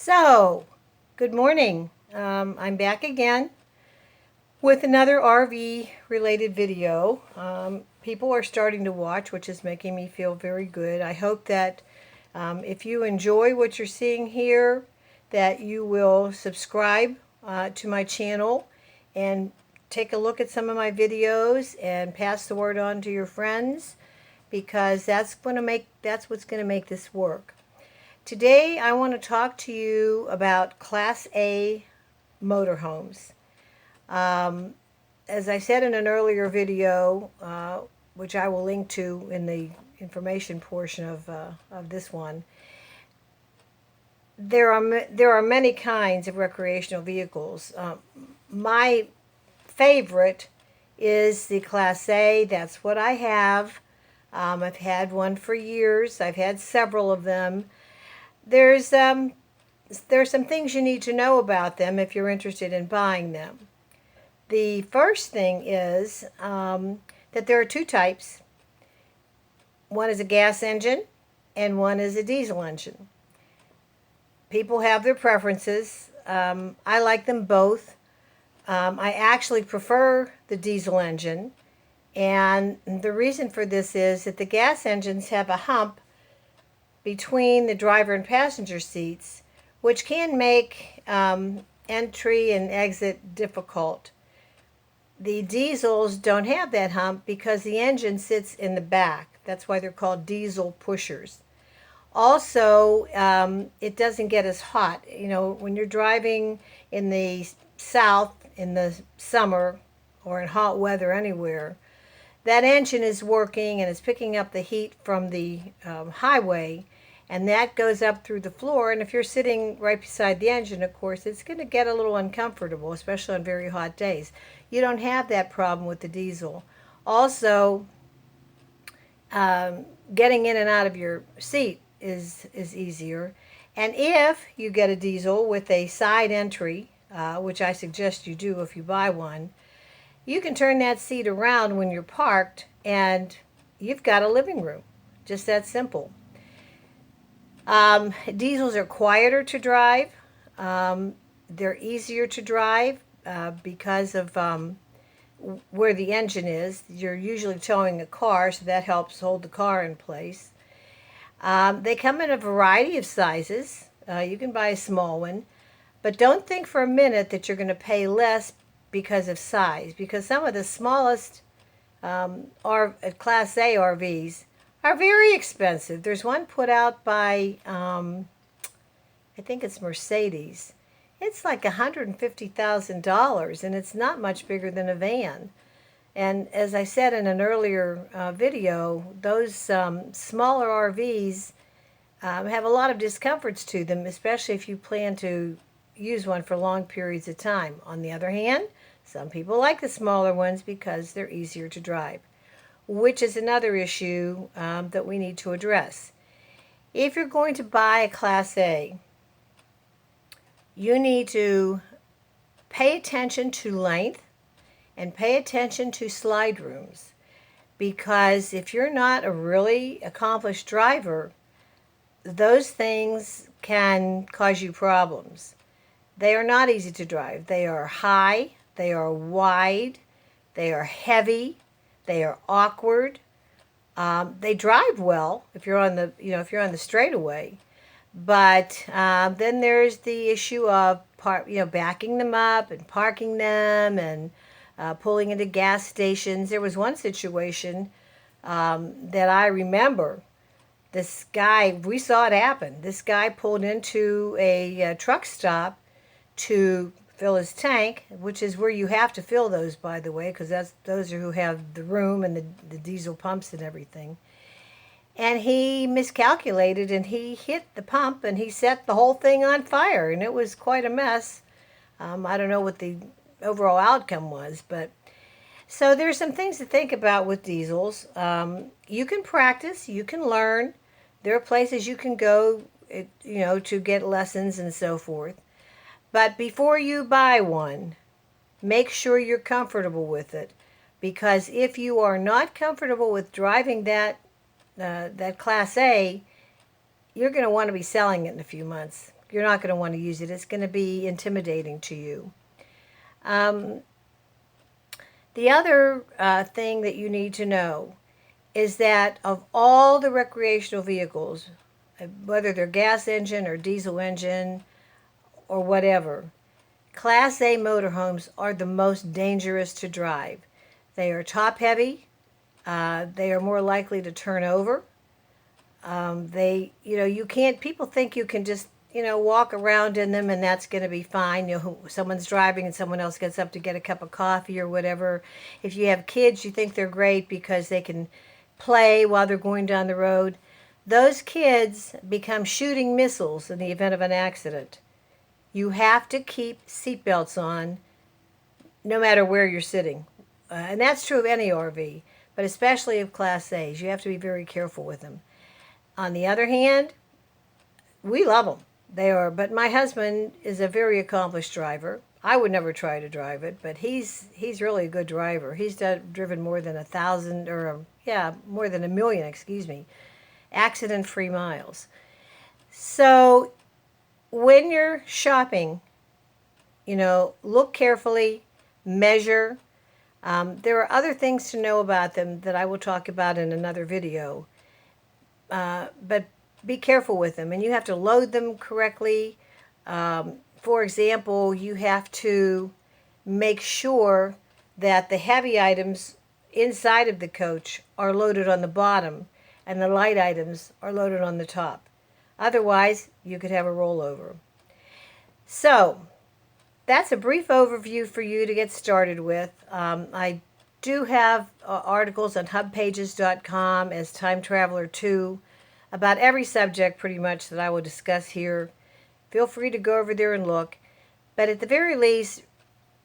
So, good morning. I'm back again with another RV related video. People are starting to watch, which is making me feel very good. I hope that if you enjoy what you're seeing here, that you will subscribe to my channel and take a look at some of my videos and pass the word on to your friends, because that's what's going to make this work. Today I want to talk to you about Class A motorhomes. Um, as I said in an earlier video, which I will link to in the information portion of this one, there are many kinds of recreational vehicles. My favorite is the Class A. That's what I have. I've had one for years. I've had several of them. There's there's some things you need to know about them if you're interested in buying them. The first thing is that there are two types. One is a gas engine and one is a diesel engine. People have their preferences. I like them both. I actually prefer the diesel engine, and the reason for this is that the gas engines have a hump between the driver and passenger seats, which can make entry and exit difficult. The diesels don't have that hump because the engine sits in the back. That's why they're called diesel pushers. Also, it doesn't get as hot. You know, when you're driving in the south in the summer or in hot weather anywhere, that engine is working and it's picking up the heat from the highway, and that goes up through the floor. And if you're sitting right beside the engine, of course, it's going to get a little uncomfortable, especially on very hot days. You don't have that problem with the diesel. Also, getting in and out of your seat is easier. And if you get a diesel with a side entry, which I suggest you do if you buy one, you can turn that seat around when you're parked and you've got a living room. Just that simple. Diesels are quieter to drive. They're easier to drive because of where the engine is. You're usually towing a car, so that helps hold the car in place. They come in a variety of sizes. You can buy a small one, but don't think for a minute that you're going to pay less because of size, because some of the smallest Class A RVs are very expensive. There's one put out by, I think it's Mercedes. It's like $150,000, and it's not much bigger than a van. And as I said in an earlier video, those smaller RVs have a lot of discomforts to them, especially if you plan to use one for long periods of time. On the other hand, some people like the smaller ones because they're easier to drive, which is another issue that we need to address. If you're going to buy a Class A, you need to pay attention to length and pay attention to slide rooms, because if you're not a really accomplished driver, those things can cause you problems. They are not easy to drive. They are high, they are wide, they are heavy, they are awkward. They drive well if you're on the straightaway, but then there's the issue of backing them up and parking them and pulling into gas stations. There was one situation that I remember. This guy, we saw it happen. This guy pulled into a truck stop to fill his tank, which is where you have to fill those, by the way, because those are who have the room and the diesel pumps and everything. And he miscalculated and he hit the pump and he set the whole thing on fire, and it was quite a mess. I don't know what the overall outcome was, but so there's some things to think about with diesels. You can practice, you can learn. There are places you can go, to get lessons and so forth. But before you buy one, make sure you're comfortable with it, because if you are not comfortable with driving that Class A, you're going to want to be selling it in a few months, you're not going to want to use it. It's going to be intimidating to you. The other thing that you need to know is that of all the recreational vehicles, whether they're gas engine or diesel engine or whatever, Class A motorhomes are the most dangerous to drive. They are top heavy. They are more likely to turn over. You can't, people think you can just, walk around in them and that's going to be fine. Someone's driving and someone else gets up to get a cup of coffee or whatever. If you have kids, you think they're great because they can play while they're going down the road. Those kids become shooting missiles in the event of an accident. You have to keep seatbelts on no matter where you're sitting. And that's true of any RV, but especially of Class A's. You have to be very careful with them. On the other hand, we love them. They are, but my husband is a very accomplished driver. I would never try to drive it, but he's really a good driver. He's driven more than 1,000, or more than 1,000,000, excuse me, accident-free miles. So when you're shopping, look carefully, measure. There are other things to know about them that I will talk about in another video. But be careful with them, and you have to load them correctly. For example, you have to make sure that the heavy items inside of the coach are loaded on the bottom and the light items are loaded on the top. Otherwise, you could have a rollover. So, that's a brief overview for you to get started with. I do have articles on hubpages.com as Time Traveler 2 about every subject pretty much that I will discuss here. Feel free to go over there and look. But at the very least,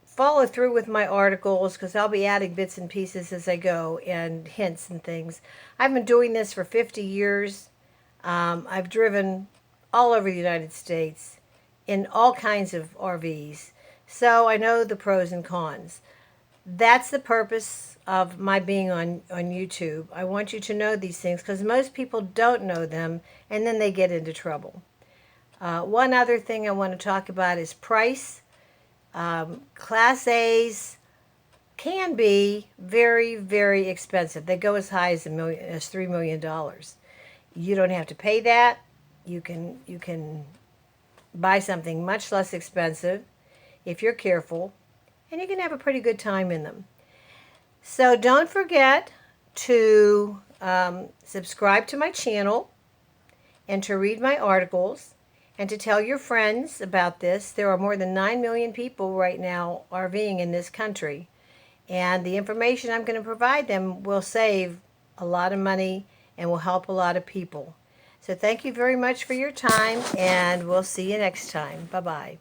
follow through with my articles because I'll be adding bits and pieces as I go and hints and things. I've been doing this for 50 years. I've driven all over the United States in all kinds of RVs. So I know the pros and cons. That's the purpose of my being on YouTube. I want you to know these things because most people don't know them and then they get into trouble. One other thing I want to talk about is price. Class A's can be very, very expensive. They go as high as $3 million. You don't have to pay that. You can buy something much less expensive if you're careful, and you can have a pretty good time in them. So don't forget to subscribe to my channel and to read my articles and to tell your friends about this. There are more than 9 million people right now RVing in this country, and the information I'm going to provide them will save a lot of money and will help a lot of people. So thank you very much for your time, and we'll see you next time. Bye-bye.